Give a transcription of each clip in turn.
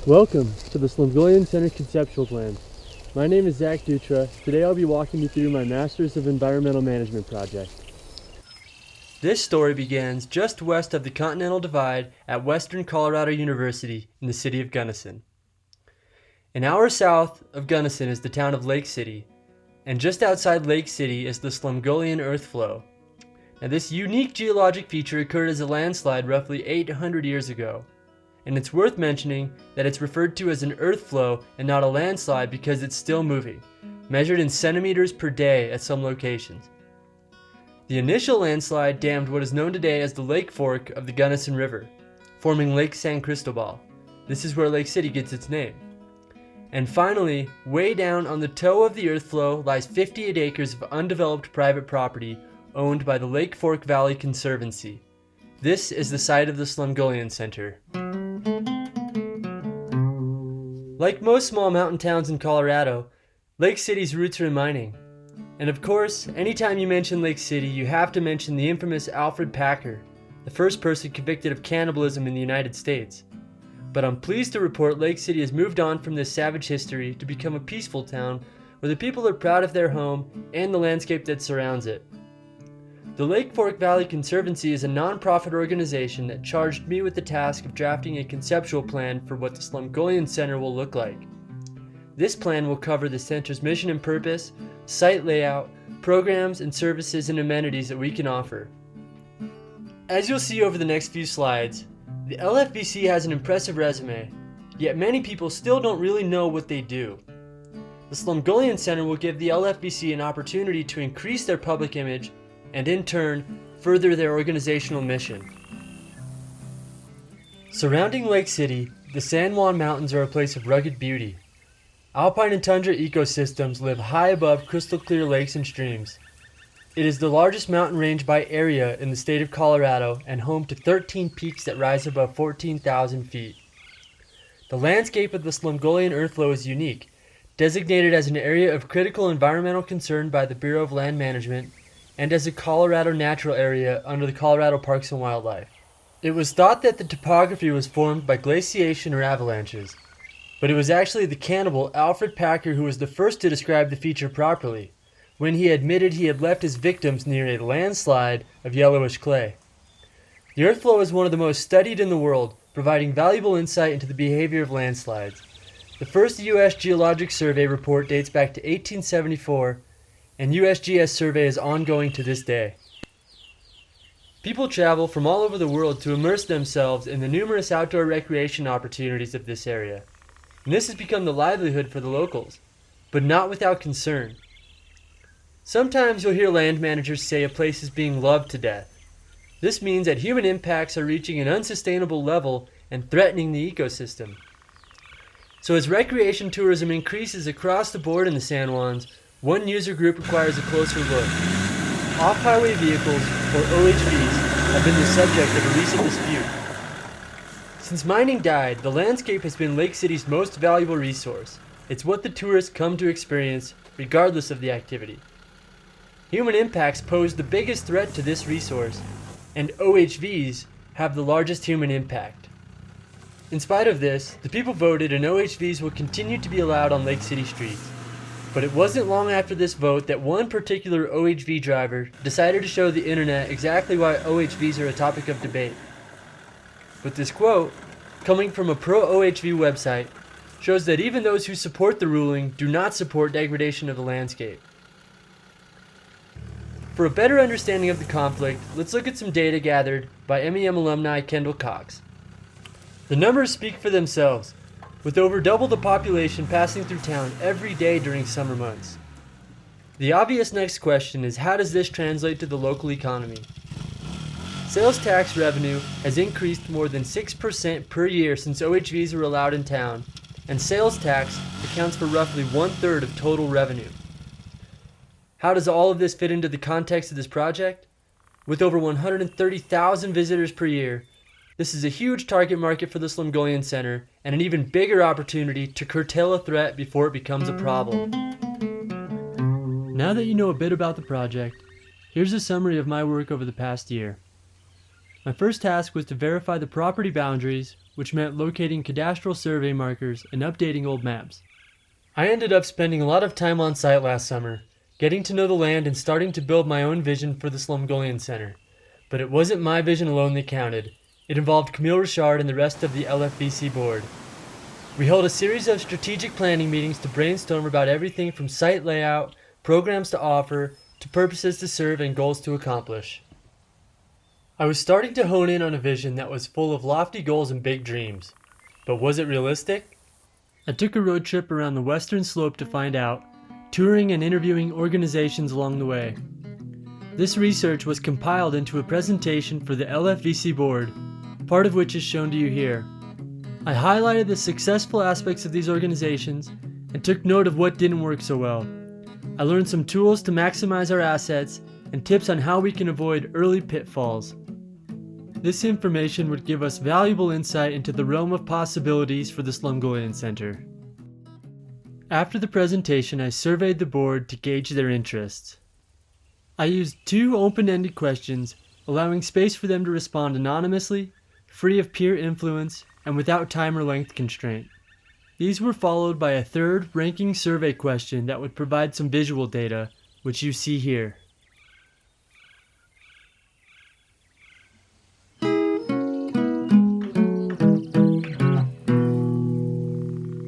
Welcome to the Slumgullion Center Conceptual Plan. My name is Zach Dutra. Today I'll be walking you through my Masters of Environmental Management project. This story begins just west of the Continental Divide at Western Colorado University in the city of Gunnison. An hour south of Gunnison is the town of Lake City, and just outside Lake City is the Slumgullion earth flow. Now, this unique geologic feature occurred as a landslide roughly 800 years ago. And it's worth mentioning that it's referred to as an earth flow and not a landslide because it's still moving, measured in centimeters per day at some locations. The initial landslide dammed what is known today as the Lake Fork of the Gunnison River, forming Lake San Cristobal. This is where Lake City gets its name. And finally, way down on the toe of the earth flow lies 58 acres of undeveloped private property owned by the Lake Fork Valley Conservancy. This is the site of the Slumgullion Center. Like most small mountain towns in Colorado, Lake City's roots are in mining. And of course, anytime you mention Lake City, you have to mention the infamous Alfred Packer, the first person convicted of cannibalism in the United States. But I'm pleased to report Lake City has moved on from this savage history to become a peaceful town where the people are proud of their home and the landscape that surrounds it. The Lake Fork Valley Conservancy is a non-profit organization that charged me with the task of drafting a conceptual plan for what the Slumgullion Center will look like. This plan will cover the center's mission and purpose, site layout, programs and services and amenities that we can offer. As you'll see over the next few slides, the LFVC has an impressive resume, yet many people still don't really know what they do. The Slumgullion Center will give the LFVC an opportunity to increase their public image and in turn, further their organizational mission. Surrounding Lake City, the San Juan Mountains are a place of rugged beauty. Alpine and tundra ecosystems live high above crystal clear lakes and streams. It is the largest mountain range by area in the state of Colorado and home to 13 peaks that rise above 14,000 feet. The landscape of the Slumgullion earthflow is unique, designated as an area of critical environmental concern by the Bureau of Land Management and as a Colorado natural area under the Colorado Parks and Wildlife. It was thought that the topography was formed by glaciation or avalanches, but it was actually the cannibal Alfred Packer who was the first to describe the feature properly, when he admitted he had left his victims near a landslide of yellowish clay. The earthflow is one of the most studied in the world, providing valuable insight into the behavior of landslides. The first U.S. Geologic Survey report dates back to 1874, and USGS survey is ongoing to this day. People travel from all over the world to immerse themselves in the numerous outdoor recreation opportunities of this area, and this has become the livelihood for the locals, but not without concern. Sometimes you'll hear land managers say a place is being loved to death. This means that human impacts are reaching an unsustainable level and threatening the ecosystem. So as recreation tourism increases across the board in the San Juans, one user group requires a closer look. Off-highway vehicles, or OHVs, have been the subject of a recent dispute. Since mining died, the landscape has been Lake City's most valuable resource. It's what the tourists come to experience, regardless of the activity. Human impacts pose the biggest threat to this resource, and OHVs have the largest human impact. In spite of this, the people voted and OHVs will continue to be allowed on Lake City streets. But it wasn't long after this vote that one particular OHV driver decided to show the internet exactly why OHVs are a topic of debate. But this quote, coming from a pro-OHV website, shows that even those who support the ruling do not support degradation of the landscape. For a better understanding of the conflict, let's look at some data gathered by MEM alumni Kendall Cox. The numbers speak for themselves, with over double the population passing through town every day during summer months. The obvious next question is, how does this translate to the local economy? Sales tax revenue has increased more than 6% per year since OHVs were allowed in town, and sales tax accounts for roughly 1/3 of total revenue. How does all of this fit into the context of this project? With over 130,000 visitors per year, this is a huge target market for the Slumgullion Center and an even bigger opportunity to curtail a threat before it becomes a problem. Now that you know a bit about the project, here's a summary of my work over the past year. My first task was to verify the property boundaries, which meant locating cadastral survey markers and updating old maps. I ended up spending a lot of time on site last summer, getting to know the land and starting to build my own vision for the Slumgullion Center. But it wasn't my vision alone that counted. It involved Camille Richard and the rest of the LFVC board. We held a series of strategic planning meetings to brainstorm about everything from site layout, programs to offer, to purposes to serve and goals to accomplish. I was starting to hone in on a vision that was full of lofty goals and big dreams. But was it realistic? I took a road trip around the western slope to find out, touring and interviewing organizations along the way. This research was compiled into a presentation for the LFVC board, part of which is shown to you here. I highlighted the successful aspects of these organizations and took note of what didn't work so well. I learned some tools to maximize our assets and tips on how we can avoid early pitfalls. This information would give us valuable insight into the realm of possibilities for the Slumgullion Center. After the presentation, I surveyed the board to gauge their interests. I used 2 open-ended questions, allowing space for them to respond anonymously, free of peer influence, and without time or length constraint. These were followed by a 3rd ranking survey question that would provide some visual data, which you see here.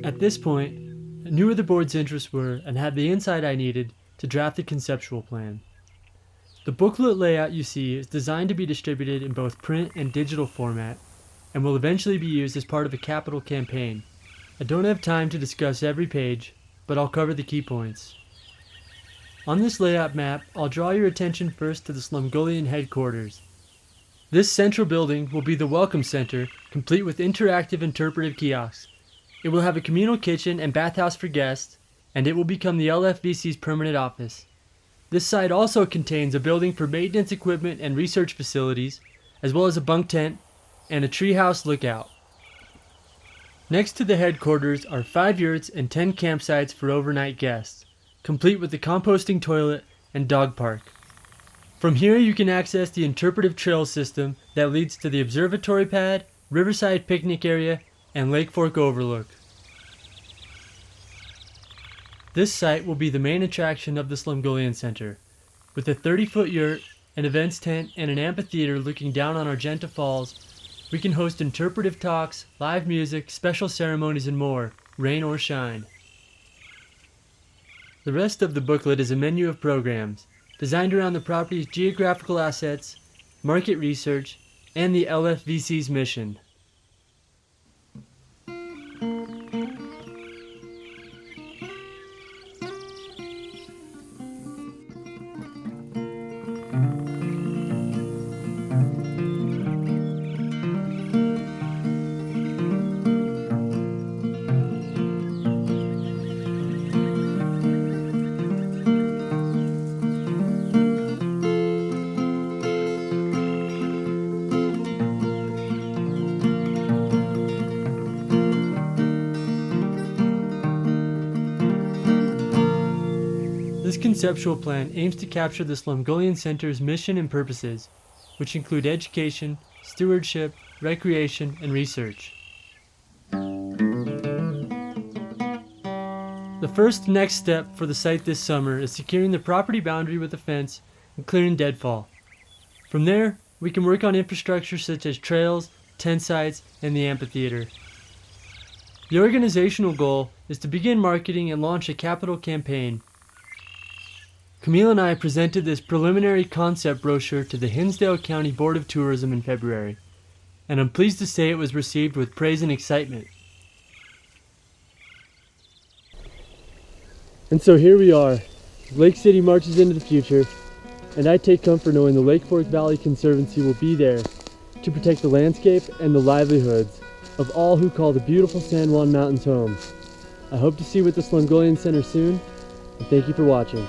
At this point, I knew where the board's interests were and had the insight I needed to draft the conceptual plan. The booklet layout you see is designed to be distributed in both print and digital format and will eventually be used as part of a capital campaign. I don't have time to discuss every page, but I'll cover the key points. On this layout map, I'll draw your attention first to the Slumgullion headquarters. This central building will be the Welcome Center, complete with interactive interpretive kiosks. It will have a communal kitchen and bathhouse for guests, and it will become the LFVC's permanent office. This site also contains a building for maintenance equipment and research facilities, as well as a bunk tent and a treehouse lookout. Next to the headquarters are 5 yurts and 10 campsites for overnight guests, complete with the composting toilet and dog park. From here you can access the interpretive trail system that leads to the observatory pad, riverside picnic area, and Lake Fork overlook. This site will be the main attraction of the Slumgullion Center, with a 30-foot yurt, an events tent, and an amphitheater looking down on Argenta Falls. We can host interpretive talks, live music, special ceremonies, and more, rain or shine. The rest of the booklet is a menu of programs, designed around the property's geographical assets, market research, and the LFVC's mission. This conceptual plan aims to capture the Slumgullion Center's mission and purposes, which include education, stewardship, recreation, and research. The first next step for the site this summer is securing the property boundary with a fence and clearing deadfall. From there, we can work on infrastructure such as trails, tent sites, and the amphitheater. The organizational goal is to begin marketing and launch a capital campaign. Camille and I presented this preliminary concept brochure to the Hinsdale County Board of Tourism in February, and I'm pleased to say it was received with praise and excitement. And so here we are. Lake City marches into the future, and I take comfort knowing the Lake Fork Valley Conservancy will be there to protect the landscape and the livelihoods of all who call the beautiful San Juan Mountains home. I hope to see you at the Slumgullion Center soon, and thank you for watching.